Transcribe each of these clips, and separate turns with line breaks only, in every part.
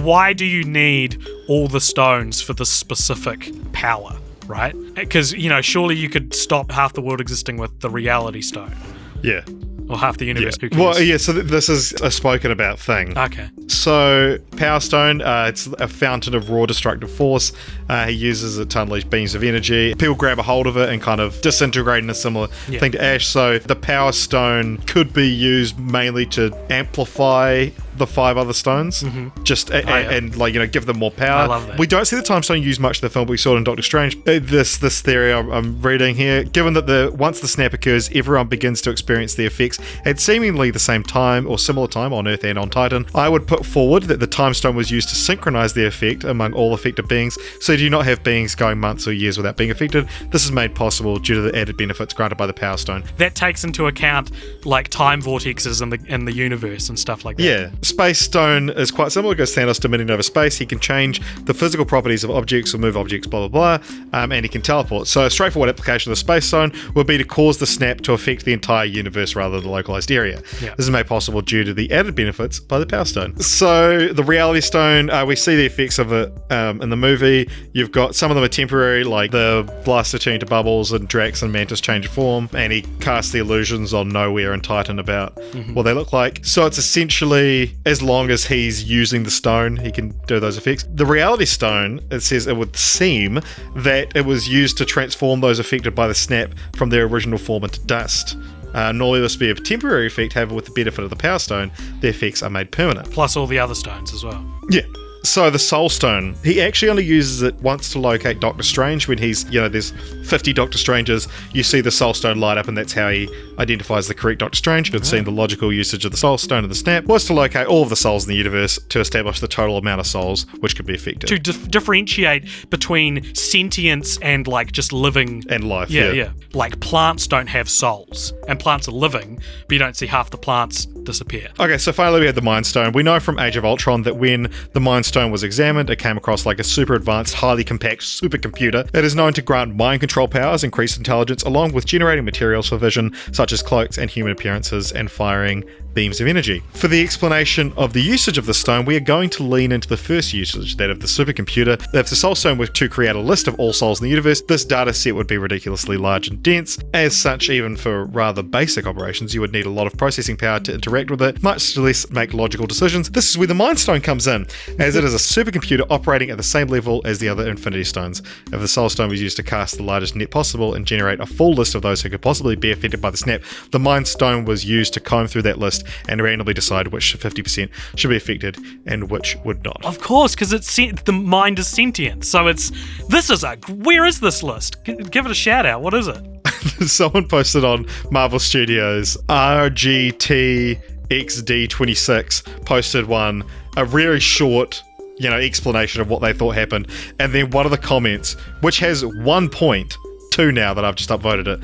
Why do you need all the stones for this specific power, right? Because, surely you could stop half the world existing with the reality stone.
Yeah.
Or half the universe.
Yeah.
Who cares?
Well, yeah, so this is a spoken about thing.
Okay.
So, Power Stone, it's a fountain of raw destructive force. He uses it to unleash beams of energy. People grab a hold of it and kind of disintegrate in a similar thing to ash. So, the Power Stone could be used mainly to amplify the 5 other stones, and give them more power.
I love that.
We don't see the Time Stone used much in the film, but we saw it in Doctor Strange. This theory I'm reading here, given that once the snap occurs, everyone begins to experience the effects at seemingly the same time or similar time on Earth and on Titan. I would put forward that the Time Stone was used to synchronize the effect among all affected beings, so you do not have beings going months or years without being affected. This is made possible due to the added benefits granted by the Power Stone.
That takes into account like time vortexes in the universe and stuff like that.
Yeah. Space Stone is quite similar because Thanos dominion over space. He can change the physical properties of objects or move objects, blah, blah, blah, and he can teleport. So a straightforward application of the Space Stone would be to cause the snap to affect the entire universe rather than the localized area.
Yeah.
This is made possible due to the added benefits by the Power Stone. So the Reality Stone, we see the effects of it in the movie. You've got some of them are temporary, like the blaster turning to bubbles and Drax and Mantis change form, and he casts the illusions on Nowhere and Titan about what they look like. So it's essentially, as long as he's using the stone, he can do those effects. The Reality Stone, it says it would seem that it was used to transform those affected by the snap from their original form into dust. Normally this would be a temporary effect, however with the benefit of the Power Stone, the effects are made permanent.
Plus all the other stones as well.
Yeah. So the Soul Stone, he actually only uses it once to locate Doctor Strange. When he's, there's 50 Doctor Stranges, you see the Soul Stone light up, and that's how he identifies the correct Doctor Strange. You'd seen the logical usage of the Soul Stone and the snap was to locate all of the souls in the universe to establish the total amount of souls which could be affected.
To differentiate between sentience and like just living.
And life,
yeah. Like plants don't have souls, and plants are living, but you don't see half the plants disappear.
Okay, so finally we had the Mind Stone. We know from Age of Ultron that when the Mind Stone was examined, it came across like a super advanced, highly compact supercomputer that is known to grant mind control powers, increased intelligence, along with generating materials for vision, such as cloaks and human appearances, and firing beams of energy. For the explanation of the usage of the stone, we are going to lean into the first usage, that of the supercomputer. If the Soul Stone were to create a list of all souls in the universe, this data set would be ridiculously large and dense. As such, even for rather basic operations, you would need a lot of processing power to interact with it, much less make logical decisions. This is where the Mind Stone comes in, as it is a supercomputer operating at the same level as the other Infinity Stones. If the Soul Stone was used to cast the largest net possible and generate a full list of those who could possibly be affected by the snap, the Mind Stone was used to comb through that list and randomly decide which 50% should be affected and which would not.
Of course, because the mind is sentient. So where is this list? Give it a shout out. What is it?
Someone posted on Marvel Studios, RGTXD26 posted a very short explanation of what they thought happened, and then one of the comments, which has 1 point, 2 now that I've just upvoted it.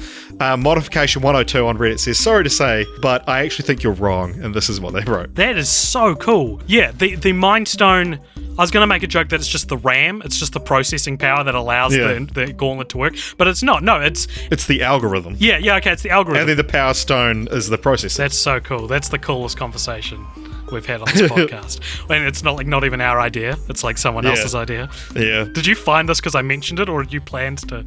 Modification 102 on Reddit says, sorry to say, but I actually think you're wrong, and this is what they wrote.
That is so cool. Yeah, the Mind Stone, I was going to make a joke that it's just the RAM, it's just the processing power that allows the gauntlet to work, but it's not. No, it's
the algorithm.
Yeah, okay, it's the algorithm.
And then the Power Stone is the processor.
That's so cool. That's the coolest conversation we've had on this podcast. And it's not even our idea. It's like someone else's idea.
Yeah.
Did you find this because I mentioned it, or did you plan to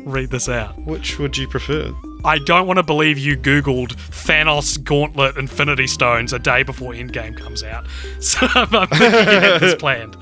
read this out?
Which would you prefer?
I don't want to believe you Googled Thanos Gauntlet Infinity Stones a day before Endgame comes out. So I'm thinking you had this planned.